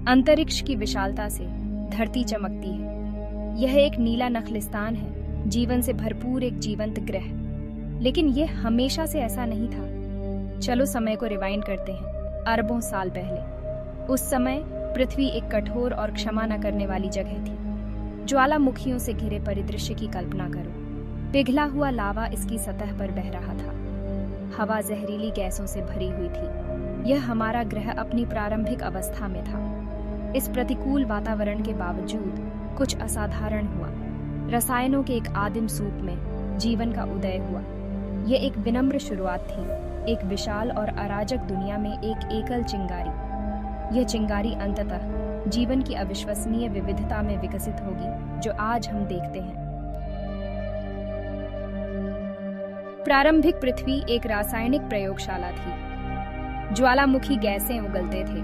अंतरिक्ष की विशालता से धरती चमकती है। यह एक नीला नखलिस्तान है, जीवन से भरपूर एक जीवंत ग्रह। लेकिन यह हमेशा से ऐसा नहीं था। चलो समय को रिवाइंड करते हैं, अरबों साल पहले। उस समय पृथ्वी एक कठोर और क्षमा न करने वाली जगह थी। ज्वालामुखियों से घिरे परिदृश्य की कल्पना करो। पिघला हुआ लावा इसकी सतह पर बह रहा था। हवा जहरीली गैसों से भरी हुई थी। यह हमारा ग्रह अपनी प्रारंभिक अवस्था में था। इस प्रतिकूल वातावरण के बावजूद कुछ असाधारण हुआ। रसायनों के एक आदिम सूप में जीवन का उदय हुआ। यह एक विनम्र शुरुआत थी, एक विशाल और अराजक दुनिया में एक एकल चिंगारी। यह चिंगारी अंततः जीवन की अविश्वसनीय विविधता में विकसित होगी, जो आज हम देखते हैं। प्रारंभिक पृथ्वी एक रासायनिक प्रयोगशाला थी। ज्वालामुखी गैसें उगलते थे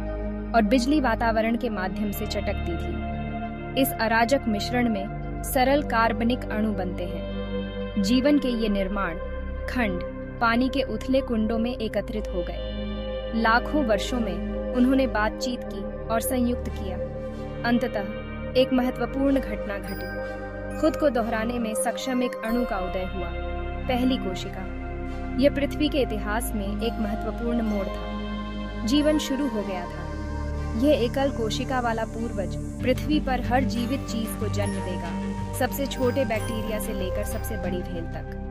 और बिजली वातावरण के माध्यम से चटकती थी। इस अराजक मिश्रण में सरल कार्बनिक अणु बनते हैं। जीवन के ये निर्माण खंड पानी के उथले कुंडों में एकत्रित हो गए। लाखों वर्षों में उन्होंने बातचीत की और संयुक्त किया। अंततः एक महत्वपूर्ण घटना घटी। खुद को दोहराने में सक्षम एक अणु का उदय हुआ, पहली कोशिका। यह पृथ्वी के इतिहास में एक महत्वपूर्ण मोड़ था। जीवन शुरू हो गया था। यह एकल कोशिका वाला पूर्वज पृथ्वी पर हर जीवित चीज को जन्म देगा, सबसे छोटे बैक्टीरिया से लेकर सबसे बड़ी भेल तक।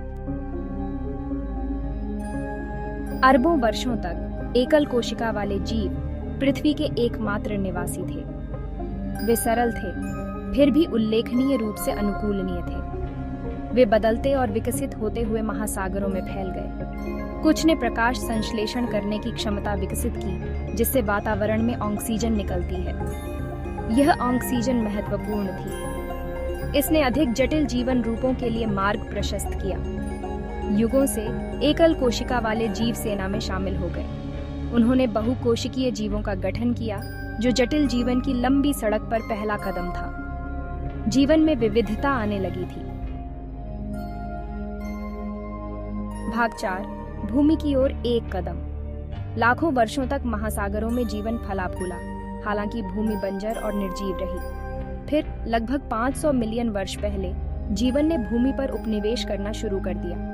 अरबों वर्षों तक एकल कोशिका वाले जीव पृथ्वी के एकमात्र निवासी थे। वे सरल थे, फिर भी उल्लेखनीय रूप से अनुकूलनीय थे। वे बदलते और विकसित होते हुए महासागरों में फैल गए। कुछ ने प्रकाश संश्लेषण करने की क्षमता विकसित की, जिससे वातावरण में ऑक्सीजन निकलती है। यह ऑक्सीजन महत्वपूर्ण थी। इसने अधिक जटिल जीवन रूपों के लिए मार्ग प्रशस्त किया। युगों से एकल कोशिका वाले जीव सेना में शामिल हो गए। उन्होंने बहुकोशिकीय जीवों का गठन किया, जो जटिल जीवन की लंबी सड़क पर पहला कदम था। जीवन में विविधता आने लगी थी। भाग 4, भूमि की ओर एक कदम। लाखों वर्षों तक महासागरों में जीवन फला फूला, हालांकि भूमि बंजर और निर्जीव रही। फिर लगभग 500 मिलियन वर्ष पहले जीवन ने भूमि पर उपनिवेश करना शुरू कर दिया।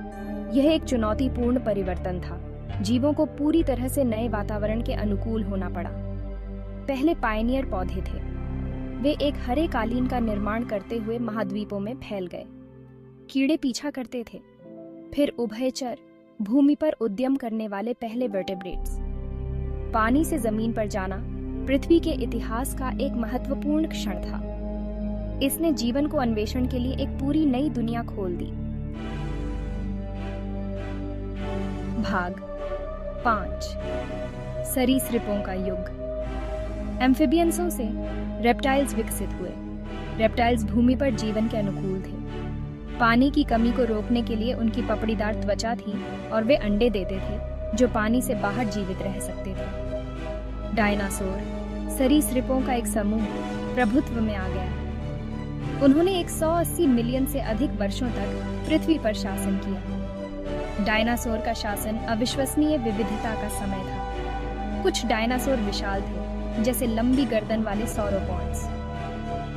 यह एक चुनौतीपूर्ण परिवर्तन था। जीवों को पूरी तरह से नए वातावरण के अनुकूल होना पड़ा। पहले पायनियर पौधे थे। वे एक हरे कालीन का निर्माण करते हुए महाद्वीपों में फैल गए। कीड़े पीछा करते थे। फिर उभयचर, भूमि पर उद्यम करने वाले पहले वर्टेब्रेट्स। पानी से जमीन पर जाना पृथ्वी के इतिहास का एक महत्वपूर्ण क्षण था। इसने जीवन को अन्वेषण के लिए एक पूरी नई दुनिया खोल दी। भाग 5, सरीसृपों का युग। एम्फिबियंसों से रेप्टाइल्स विकसित हुए। रेप्टाइल्स भूमि पर जीवन के अनुकूल थे। पानी की कमी को रोकने के लिए उनकी पपड़ीदार त्वचा थी और वे अंडे देते थे, जो पानी से बाहर जीवित रह सकते थे। डायनासोर, सरीसृपों का एक समूह, प्रभुत्व में आ गया। उन्होंने 180 मिलियन से अधिक वर्षों तक पृथ्वी पर शासन किया। डायनासोर का शासन अविश्वसनीय विविधता का समय था। कुछ डायनासोर विशाल थे, जैसे लंबी गर्दन वाले सौरोपॉड्स।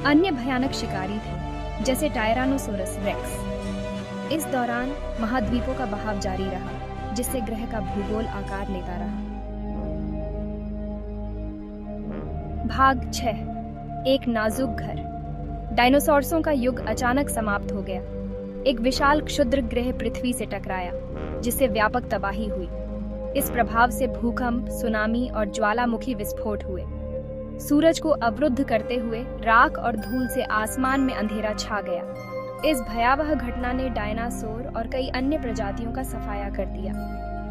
अन्य भयानक शिकारी थे, जैसे टायरानोसोरस रेक्स। इस दौरान महाद्वीपों का बहाव जारी रहा, जिससे ग्रह का भूगोल आकार लेता रहा। भाग 6, एक नाजुक घर। डायनासोर्सों का युग अचानक समाप्त हो गया। एक विशाल क्षुद्र ग्रह पृथ्वी से टकराया, जिससे व्यापक तबाही हुई। इस प्रभाव से भूकंप, सुनामी और ज्वालामुखी विस्फोट हुए। सूरज को अवरुद्ध करते हुए राख और धूल से आसमान में अंधेरा छा गया। इस भयावह घटना ने डायनासोर और कई अन्य प्रजातियों का सफाया कर दिया।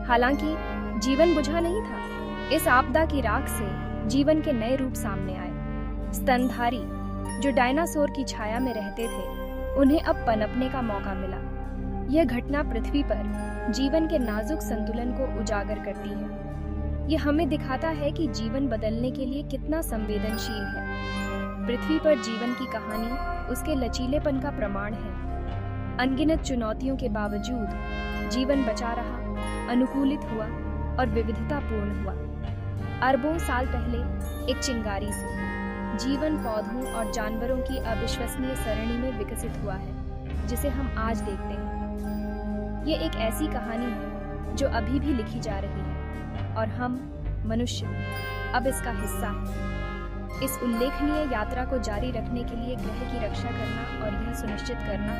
हालांकि जीवन बुझा नहीं था। इस आपदा की राख से जीवन के नए रूप सामने आए। स्तनधारी, जो डायनासोर की छाया में रहते थे, उन्हें अब पनपने का मौका मिला। यह घटना पृथ्वी पर जीवन के नाजुक संतुलन को उजागर करती है। यह हमें दिखाता है कि जीवन बदलने के लिए कितना संवेदनशील है। पृथ्वी पर जीवन की कहानी उसके लचीलेपन का प्रमाण है। अनगिनत चुनौतियों के बावजूद जीवन बचा रहा, अनुकूलित हुआ और विविधतापूर्ण हुआ। अरबों साल पहले एक चिंगारी से जीवन पौधों और जानवरों की अविश्वसनीय सरणी में विकसित हुआ है, जिसे हम आज देखते हैं। ये एक ऐसी कहानी है जो अभी भी लिखी जा रही है और हम मनुष्य अब इसका हिस्सा हैं। इस उल्लेखनीय यात्रा को जारी रखने के लिए ग्रह की रक्षा करना और यह सुनिश्चित करना